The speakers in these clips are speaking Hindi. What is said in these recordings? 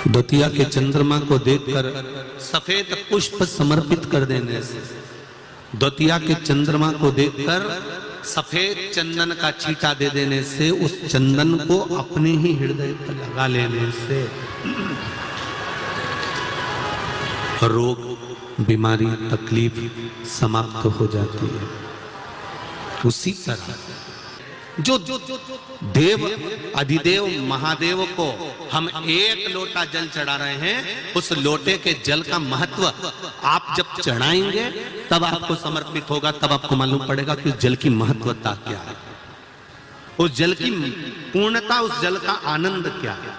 द्वितीया के चंद्रमा को देखकर सफेद पुष्प समर्पित कर देने से, द्वितीया के चंद्रमा को देखकर सफेद चंदन का छींटा दे देने से, उस चंदन को अपने ही हृदय पर लगा लेने से रोग, बीमारी, तकलीफ समाप्त हो जाती है। उसी तरह जो देव अधिदेव महादेव को हम एक लोटा जल चढ़ा रहे हैं, उस लोटे के जल का महत्व आप जब चढ़ाएंगे तब आपको समर्पित होगा, तब आपको मालूम पड़ेगा कि उस जल की महत्वता क्या है, उस जल की पूर्णता, उस जल का आनंद क्या है।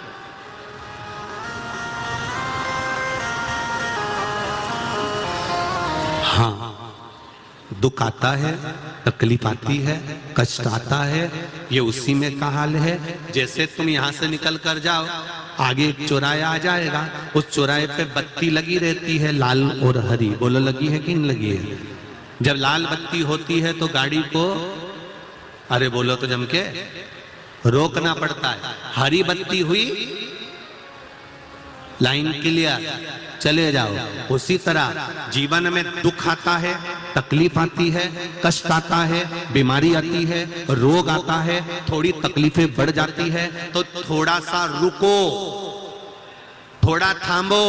हाँ, दुख आता है, तकलीफ आती है, कष्ट आता है, ये उसी में का हाल है। जैसे तुम यहां से निकल कर जाओ, आगे एक चौराहा आ जाएगा, उस चौराहे पे बत्ती लगी रहती है, लाल और हरी। बोलो लगी है कि नहीं लगी है? जब लाल बत्ती होती है तो गाड़ी को, अरे बोलो तो जम के, रोकना पड़ता है। हरी बत्ती हुई, लाइन क्लियर, चले जाओ। उसी तरह जीवन में दुख आता है, तकलीफ आती है, कष्ट आता है, बीमारी आती है, रोग आता है, थोड़ी तकलीफें बढ़ जाती है, तो थोड़ा सा रुको, थोड़ा थामो।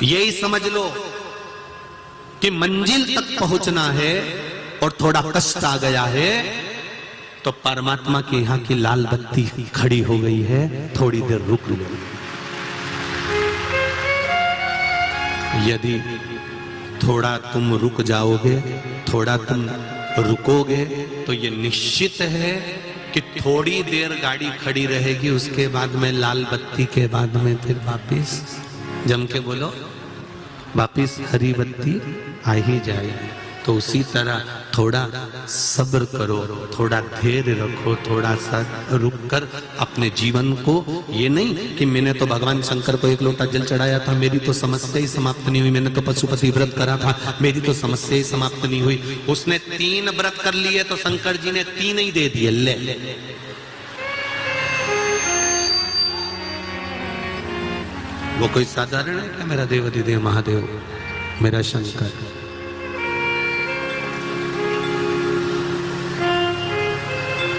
यही समझ लो कि मंजिल तक पहुंचना है और थोड़ा कष्ट आ गया है तो परमात्मा के यहां की लाल बत्ती खड़ी हो गई है, थोड़ी देर रुक लो। यदि थोड़ा तुम रुक जाओगे, थोड़ा तुम रुकोगे, तो ये निश्चित है कि थोड़ी देर गाड़ी खड़ी रहेगी, उसके बाद में लाल बत्ती के बाद में फिर वापिस, जम के बोलो, वापिस हरी बत्ती आ ही जाएगी। तो उसी तरह थोड़ा सब्र करो, थोड़ा धैर्य रखो, थोड़ा सा रुक कर अपने जीवन को, ये नहीं कि मैंने तो भगवान शंकर को एक लोटा जल चढ़ाया था, मेरी तो समस्या ही समाप्त नहीं हुई, मैंने तो पशुपति व्रत करा था, मेरी तो समस्या ही समाप्त नहीं हुई। उसने 3 व्रत कर लिए तो शंकर जी ने 3 ही दे दिए। ले वो कोई साधारण है क्या? मेरा देव अधिदेव महादेव, मेरा शंकर।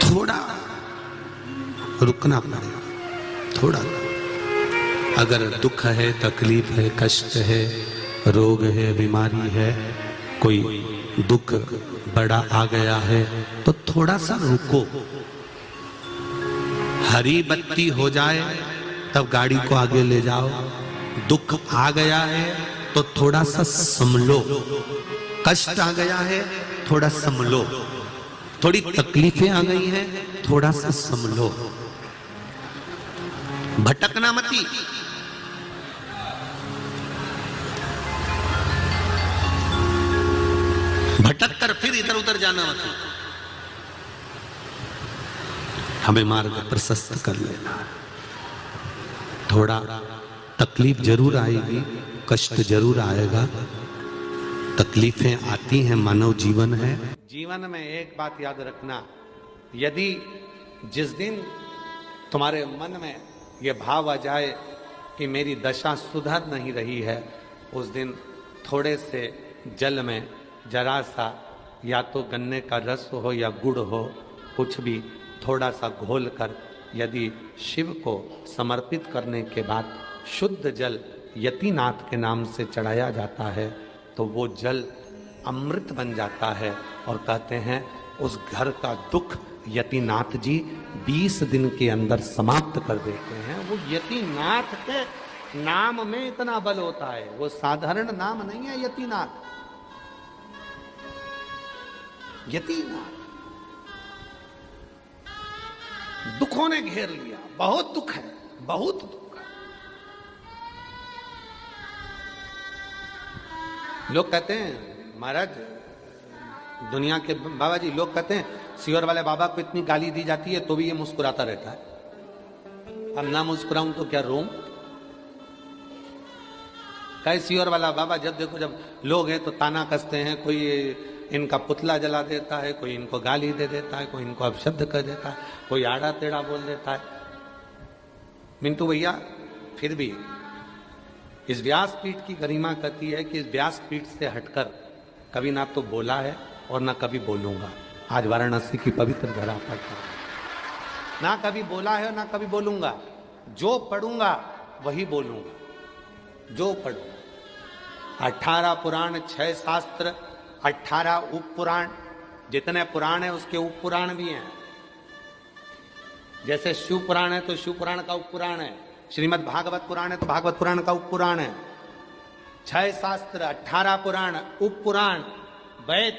थोड़ा रुकना पड़ेगा, थोड़ा। अगर दुख है, तकलीफ है, कष्ट है, रोग है, बीमारी है, कोई दुख बड़ा आ गया है, तो थोड़ा सा रुको। हरी बत्ती हो जाए तब गाड़ी को आगे ले जाओ। दुख आ गया है तो थोड़ा सा संभलो, कष्ट आ गया है थोड़ा संभलो, थोड़ी तकलीफें आ गई हैं, थोड़ा सा संभलो, भटकना मती। भटक कर फिर इधर उधर जाना मत, हमें मार्ग प्रशस्त कर लेना। थोड़ा तकलीफ जरूर आएगी, कष्ट जरूर आएगा, तकलीफें आती हैं, मानव जीवन है। जीवन में एक बात याद रखना, यदि जिस दिन तुम्हारे मन में यह भाव आ जाए कि मेरी दशा सुधर नहीं रही है, उस दिन थोड़े से जल में जरा सा, या तो गन्ने का रस हो या गुड़ हो, कुछ भी थोड़ा सा घोल कर यदि शिव को समर्पित करने के बाद शुद्ध जल यतिनाथ के नाम से चढ़ाया जाता है, तो वो जल अमृत बन जाता है। और कहते हैं उस घर का दुख यतिनाथ जी 20 दिन के अंदर समाप्त कर देते हैं। वो यतिनाथ के नाम में इतना बल होता है, वो साधारण नाम नहीं है यतिनाथ। यतिनाथ दुखों ने घेर लिया, बहुत दुख है, बहुत दुख है। लोग कहते हैं महाराज, दुनिया के बाबा जी, लोग कहते हैं सियोर वाले बाबा को इतनी गाली दी जाती है तो भी ये मुस्कुराता रहता है। अब ना मुस्कुराऊं तो क्या रोऊं? कहे सियोर वाला बाबा, जब देखो जब लोग हैं तो ताना कसते हैं, कोई इनका पुतला जला देता है, कोई इनको गाली दे देता है, कोई इनको अपशब्द कर देता है, कोई आड़ा टेढ़ा बोल देता है। मिंटू भैया फिर भी इस व्यासपीठ की गरिमा कहती है कि इस व्यासपीठ से हटकर कभी ना तो बोला है और ना कभी बोलूंगा। आज वाराणसी की पवित्र धरा पर ना कभी बोला है और ना कभी बोलूंगा। जो पढ़ूंगा वही बोलूंगा, जो पढ़ूंगा। 18 पुराण, 6 शास्त्र, 18 उप पुराण, जितने पुराण है उसके उप पुराण भी हैं। जैसे शिव पुराण है तो शिव पुराण का उप पुराण है, श्रीमद् भागवत पुराण है तो भागवत पुराण का उप पुराण है। 6 शास्त्र, 18 पुराण, उप पुराण, वेद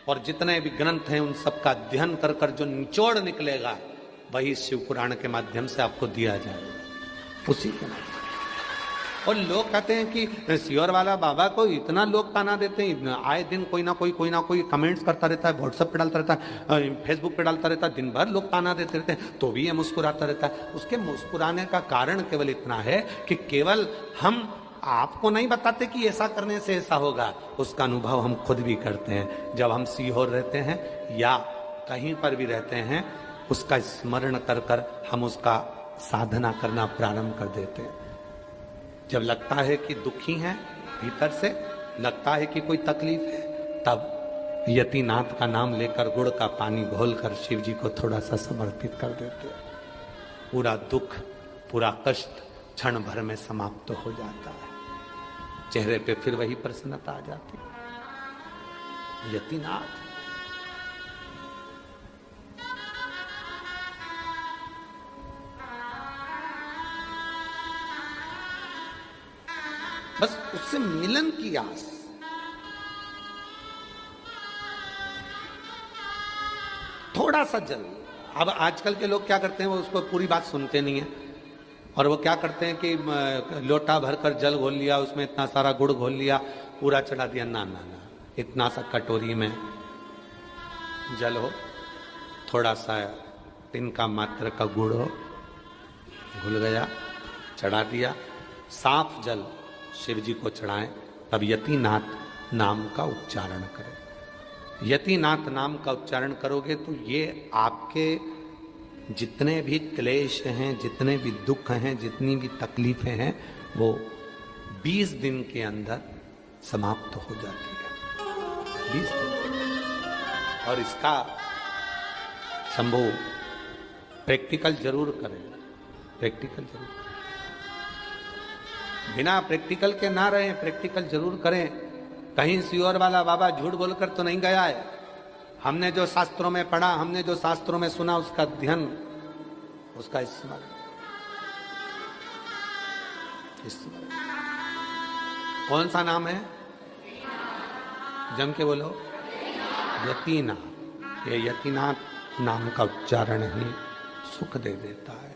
और जितने भी ग्रंथ हैं उन सबका अध्ययन कर कर जो निचोड़ निकलेगा वही शिव पुराण के माध्यम से आपको दिया जाएगा, उसी के माध्यम। और लोग कहते हैं कि सियोर वाला बाबा को इतना लोग ताना देते हैं, आए दिन कोई ना कोई कमेंट्स करता रहता है, व्हाट्सएप पे डालता रहता है, फेसबुक पे डालता रहता है, दिन भर लोग ताना देते रहते हैं, तो भी ये मुस्कुराता रहता है। उसके मुस्कुराने का कारण केवल इतना है कि केवल हम आपको नहीं बताते कि ऐसा करने से ऐसा होगा, उसका अनुभव हम खुद भी करते हैं। जब हम सीहोर रहते हैं या कहीं पर भी रहते हैं, उसका स्मरण कर कर हम उसका साधना करना प्रारंभ कर देते हैं। जब लगता है कि दुखी हैं, भीतर से लगता है कि कोई तकलीफ है, तब यतिनाथ का नाम लेकर गुड़ का पानी घोलकर शिव जी को थोड़ा सा समर्पित कर देते हैं। पूरा दुख, पूरा कष्ट क्षण भर में समाप्त हो जाता है, चेहरे पे फिर वही प्रसन्नता आ जाती है। यतिनाथ बस उससे मिलन की आस। थोड़ा सा जल। अब आजकल के लोग क्या करते हैं, वो उसको पूरी बात सुनते नहीं है और वो क्या करते हैं कि लोटा भरकर जल घोल लिया, उसमें इतना सारा गुड़ घोल लिया, पूरा चढ़ा दिया। ना ना ना, इतना सा कटोरी में जल हो, थोड़ा सा तिनका मात्र का गुड़ हो, घुल गया, चढ़ा दिया, साफ जल शिव जी को चढ़ाएं, तब यतिनाथ नाम का उच्चारण करें। यतिनाथ नाम का उच्चारण करोगे तो ये आपके जितने भी क्लेश हैं, जितने भी दुख हैं, जितनी भी तकलीफें हैं, वो 20 दिन के अंदर समाप्त हो जाती है। 20 दिन। और इसका शंभू प्रैक्टिकल जरूर करें, प्रैक्टिकल जरूर करें। बिना प्रैक्टिकल के ना रहें, प्रैक्टिकल जरूर करें। कहीं सियोर वाला बाबा झूठ बोलकर तो नहीं गया है। हमने जो शास्त्रों में पढ़ा, हमने जो शास्त्रों में सुना, उसका अध्ययन, उसका स्मरण। कौन सा नाम है? जम के बोलो, यतिनाथ। ये यतिनाथ नाम का उच्चारण ही सुख दे देता है।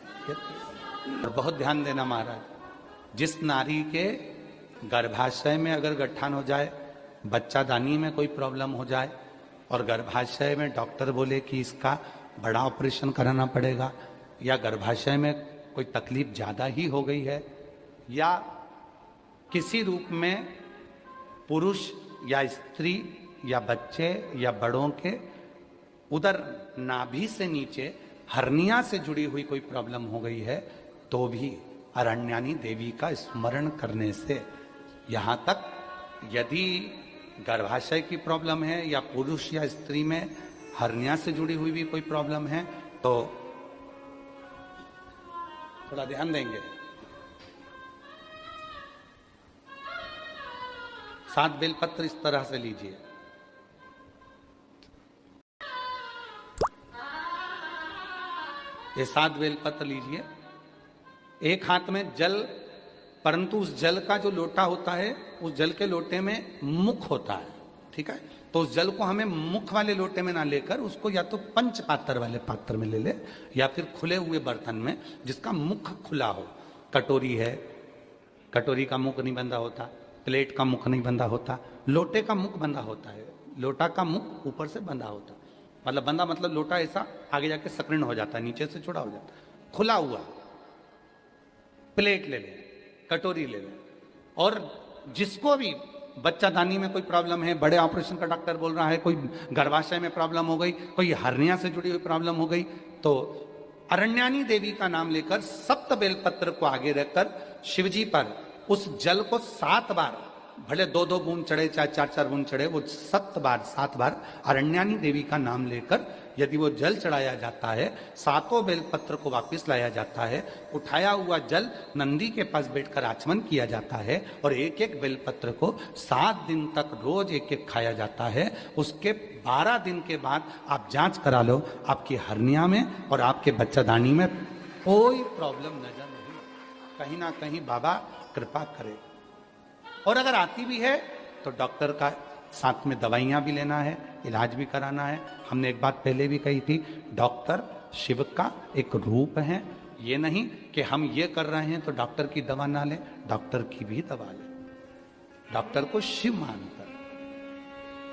और बहुत ध्यान देना महाराज, जिस नारी के गर्भाशय में अगर गट्ठान हो जाए, बच्चादानी में कोई प्रॉब्लम हो जाए और गर्भाशय में डॉक्टर बोले कि इसका बड़ा ऑपरेशन कराना पड़ेगा, या गर्भाशय में कोई तकलीफ ज़्यादा ही हो गई है, या किसी रूप में पुरुष या स्त्री या बच्चे या बड़ों के उदर नाभि से नीचे हर्निया से जुड़ी हुई कोई प्रॉब्लम हो गई है, तो भी अरण्यानी देवी का स्मरण करने से, यहाँ तक यदि गर्भाशय की प्रॉब्लम है या पुरुष या स्त्री में हर्निया से जुड़ी हुई भी कोई प्रॉब्लम है, तो थोड़ा ध्यान देंगे। 7 बेलपत्र इस तरह से लीजिए, ये 7 बेलपत्र लीजिए, एक हाथ में जल, परंतु उस जल का जो लोटा होता है, उस जल के लोटे में मुख होता है, ठीक है। तो उस जल को हमें मुख वाले लोटे में ना लेकर उसको या तो पंच पात्र वाले पात्र में ले ले, या फिर खुले हुए बर्तन में जिसका मुख खुला हो। कटोरी है, कटोरी का मुख नहीं बंधा होता, प्लेट का मुख नहीं बंधा होता, लोटे का मुख बंधा होता है। लोटा का मुख ऊपर से बंधा होता, मतलब बंधा मतलब लोटा ऐसा आगे जाके सक्रिय हो जाता है, नीचे से चौड़ा हो जाता है। खुला हुआ प्लेट ले ले, कटोरी ले ले, और जिसको भी बच्चादानी में कोई प्रॉब्लम है, बड़े ऑपरेशन का डॉक्टर बोल रहा है, कोई गर्भाशय में प्रॉब्लम हो गई, कोई हर्निया से जुड़ी हुई प्रॉब्लम हो गई, तो अरण्यानी देवी का नाम लेकर सप्त बेलपत्र को आगे रखकर शिवजी पर उस जल को 7 बार, भले 2-2 बूंद चढ़े चाहे 4-4 बूंद चढ़े, वो 7 बार अरण्यानी देवी का नाम लेकर यदि वो जल चढ़ाया जाता है, 7 बेलपत्र को वापस लाया जाता है, उठाया हुआ जल नंदी के पास बैठकर आचमन किया जाता है और एक एक बेलपत्र को 7 दिन तक रोज एक एक खाया जाता है। उसके 12 दिन के बाद आप जांच करा लो, आपकी हर्निया में और आपके बच्चादानी में कोई प्रॉब्लम नजर नहीं, कहीं ना कहीं बाबा कृपा करे। और अगर आती भी है तो डॉक्टर का साथ में दवाइयां भी लेना है, इलाज भी कराना है। हमने एक बात पहले भी कही थी, डॉक्टर शिव का एक रूप है। ये नहीं कि हम ये कर रहे हैं तो डॉक्टर की दवा ना लें, डॉक्टर की भी दवा लें, डॉक्टर को शिव मानकर,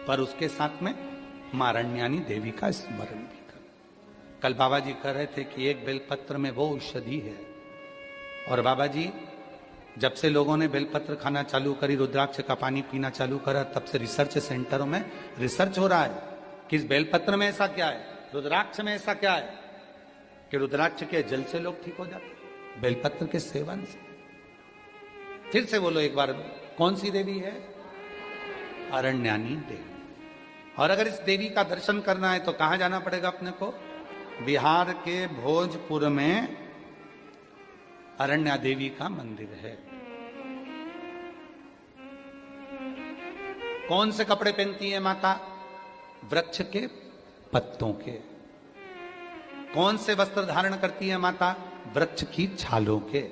पर उसके साथ में मां अरण्यानी देवी का स्मरण भी कर। कल बाबा जी कह रहे थे कि एक बेलपत्र में वो औषधि है, और बाबा जी जब से लोगों ने बेलपत्र खाना चालू करी, रुद्राक्ष का पानी पीना चालू करा, तब से रिसर्च सेंटरों में रिसर्च हो रहा है कि इस बेलपत्र में ऐसा क्या है, रुद्राक्ष में ऐसा क्या है कि रुद्राक्ष के जल से लोग ठीक हो जाते, बेलपत्र के सेवन से। फिर से बोलो एक बार, कौन सी देवी है? अरण्यानी देवी। और अगर इस देवी का दर्शन करना है तो कहां जाना पड़ेगा अपने को? बिहार के भोजपुर में अरण्या देवी का मंदिर है। कौन से कपड़े पहनती है माता? वृक्ष के पत्तों के। कौन से वस्त्र धारण करती है माता? वृक्ष की छालों के।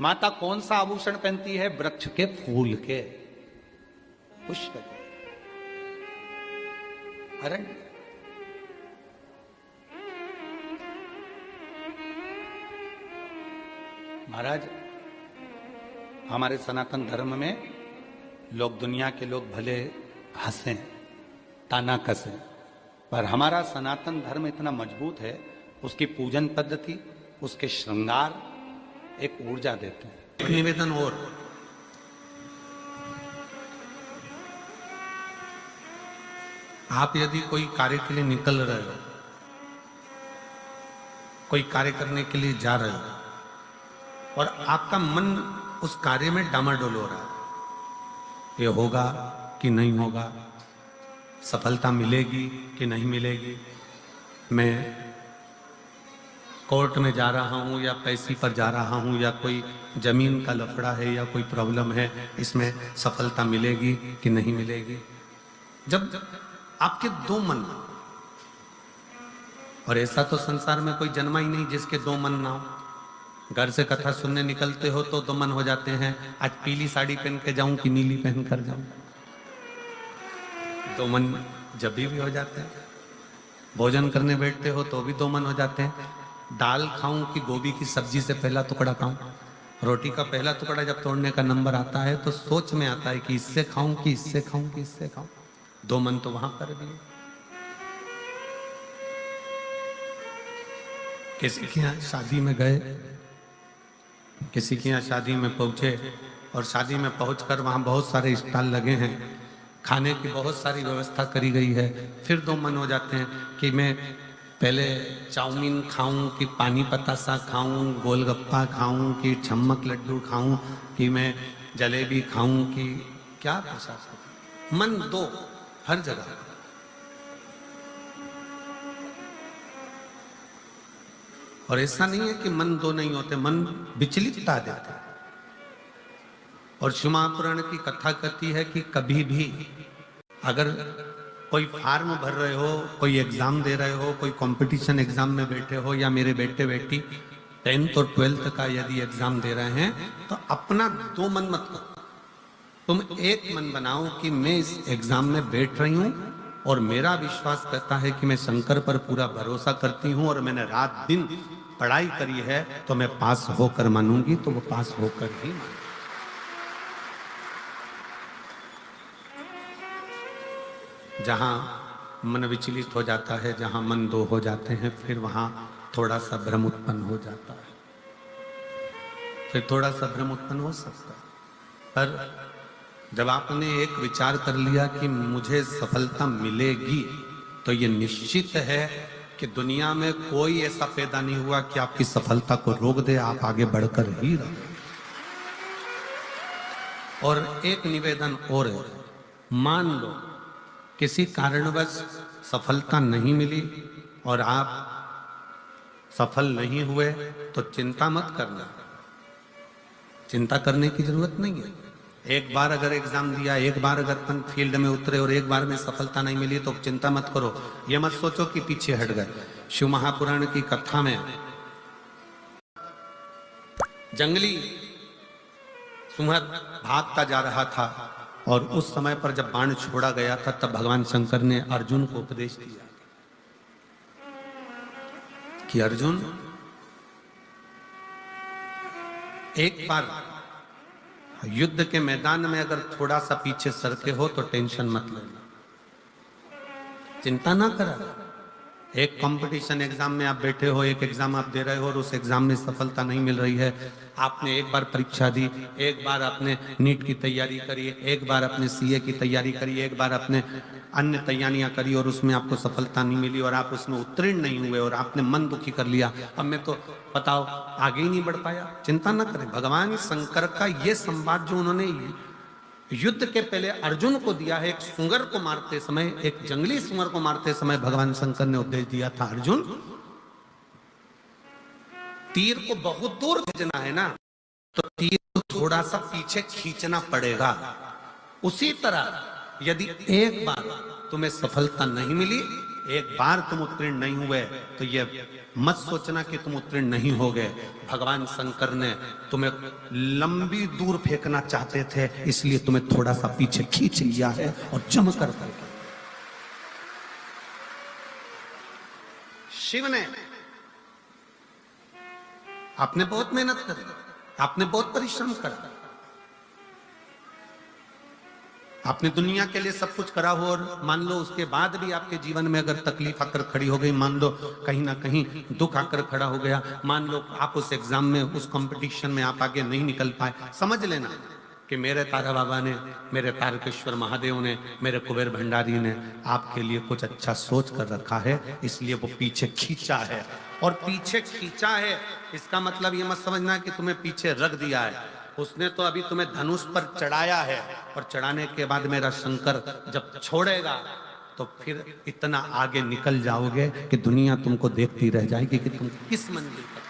माता कौन सा आभूषण पहनती है? वृक्ष के फूल के, पुष्प के। अरण्य महाराज, हमारे सनातन धर्म में लोग, दुनिया के लोग भले हंसें, ताना कसें, पर हमारा सनातन धर्म इतना मजबूत है, उसकी पूजन पद्धति, उसके श्रृंगार एक ऊर्जा देते हैं। निवेदन और आप यदि कोई कार्य के लिए निकल रहे हो, कोई कार्य करने के लिए जा रहे हो और आपका मन उस कार्य में डामाडोल हो रहा है, ये होगा कि नहीं होगा, सफलता मिलेगी कि नहीं मिलेगी, मैं कोर्ट में जा रहा हूं या पैसे पर जा रहा हूं, या कोई जमीन का लफड़ा है या कोई प्रॉब्लम है, इसमें सफलता मिलेगी कि नहीं मिलेगी। जब आपके 2 मन, और ऐसा तो संसार में कोई जन्मा ही नहीं जिसके 2 मन ना हो। घर से कथा सुनने निकलते हो तो 2 मन हो जाते हैं, आज पीली साड़ी पहन के जाऊं कि नीली पहन कर जाऊं, 2 मन जब भी हो जाते हैं। भोजन करने बैठते हो तो भी 2 मन हो जाते हैं, दाल खाऊं कि गोभी की सब्जी से पहला टुकड़ा खाऊं। रोटी का पहला टुकड़ा जब तोड़ने का नंबर आता है तो सोच में आता है कि इससे खाऊं कि इससे खाऊं कि इससे खाऊं। 2 मन तो वहां पर भी। किसी के यहाँ शादी में गए, किसी के यहाँ शादी में पहुंचे और शादी में पहुंचकर वहां बहुत सारे स्टॉल लगे हैं, खाने की बहुत सारी व्यवस्था करी गई है। फिर 2 मन हो जाते हैं कि मैं पहले चाउमीन खाऊं कि पानी पतासा खाऊं, गोलगप्पा खाऊं कि छम्मक लड्डू खाऊं, कि मैं जलेबी खाऊं कि क्या प्रशासन। मन 2 हर जगह। और ऐसा नहीं है कि मन 2 नहीं होते, मन विचलितता देते। और शिव महापुराण की कथा कहती है कि कभी भी अगर कोई फार्म भर रहे हो, कोई एग्जाम दे रहे हो, कोई कंपटीशन एग्जाम में बैठे हो, या मेरे बेटे बेटी 10th और 12th का यदि एग्जाम दे रहे हैं, तो अपना 2 मन मत करो, तुम एक मन बनाओ कि मैं इस एग्जाम में बैठ रही हूं और मेरा विश्वास कहता है कि मैं शंकर पर पूरा भरोसा करती हूं और मैंने रात दिन पढ़ाई करी है, तो मैं पास होकर मानूंगी, तो वो पास होकर ही मानूंगी। जहां मन विचलित हो जाता है, जहां मन 2 हो जाते हैं, फिर वहां थोड़ा सा भ्रम उत्पन्न हो जाता है, फिर थोड़ा सा भ्रम उत्पन्न हो सकता है। पर जब आपने एक विचार कर लिया कि मुझे सफलता मिलेगी, तो ये निश्चित है कि दुनिया में कोई ऐसा पैदा नहीं हुआ कि आपकी सफलता को रोक दे, आप आगे बढ़कर ही रहो। और एक निवेदन और है, मान लो किसी कारणवश सफलता नहीं मिली और आप सफल नहीं हुए, तो चिंता मत करना, चिंता करने की जरूरत नहीं है। एक बार अगर एग्जाम दिया, एक बार अगर अपन फील्ड में उतरे और एक बार में सफलता नहीं मिली तो चिंता मत करो। ये मत सोचो कि पीछे हट गए। शिव महापुराण की कथा में जंगली सुअर भागता जा रहा था और उस समय पर जब बाण छोड़ा गया था, तब भगवान शंकर ने अर्जुन को उपदेश दिया कि अर्जुन, एक बार युद्ध के मैदान में अगर थोड़ा सा पीछे सरके हो तो टेंशन मत लेना, चिंता ना करा। एक कंपटीशन एग्जाम में आप बैठे हो, एक एग्जाम आप दे रहे हो और उस एग्जाम में सफलता नहीं मिल रही है। आपने एक बार परीक्षा दी, एक बार आपने नीट की तैयारी करी, एक बार आपने सीए की तैयारी करी, एक बार आपने अन्य तैयारियां करी और उसमें आपको सफलता नहीं मिली और आप उसमें उत्तीर्ण नहीं हुए और आपने मन दुखी कर लिया, अब मैं तो बताओ आगे ही नहीं बढ़ पाया। चिंता ना करें। भगवान शंकर का ये संवाद जो उन्होंने युद्ध के पहले अर्जुन को दिया है, एक सुअर को मारते समय, एक जंगली सुअर को मारते समय भगवान शंकर ने उपदेश दिया था, अर्जुन तीर को बहुत दूर भेजना है ना, तो तीर को थोड़ा सा पीछे खींचना पड़ेगा। उसी तरह यदि एक बार तुम्हें सफलता नहीं मिली, एक बार तुम उत्तीर्ण नहीं हुए, तो ये मत सोचना कि तुम उत्तीर्ण नहीं हो गए। भगवान शंकर ने तुम्हें लंबी दूर फेंकना चाहते थे, इसलिए तुम्हें थोड़ा सा पीछे खींच लिया है और जमकर फेंका। शिव ने, आपने बहुत मेहनत करी, आपने बहुत परिश्रम करा, आपने दुनिया के लिए सब कुछ करा हो और मान लो उसके बाद भी आपके जीवन में अगर तकलीफ आकर खड़ी हो गई, मान लो कहीं ना कहीं दुख आकर खड़ा हो गया, मान लो आप उस एग्जाम में, उस कंपटीशन में आप आगे नहीं निकल पाए, समझ लेना कि मेरे तारा बाबा ने, मेरे तारकेश्वर महादेव ने, मेरे कुबेर भंडारी ने आपके लिए कुछ अच्छा सोच कर रखा है, इसलिए वो पीछे खींचा है। और पीछे खींचा है इसका मतलब ये मत समझना कि तुम्हें पीछे रख दिया है, उसने तो अभी तुम्हें धनुष पर चढ़ाया है और चढ़ाने के बाद मेरा शंकर जब छोड़ेगा तो फिर इतना आगे निकल जाओगे कि दुनिया तुमको देखती रह जाएगी कि तुम किस मंजिल तक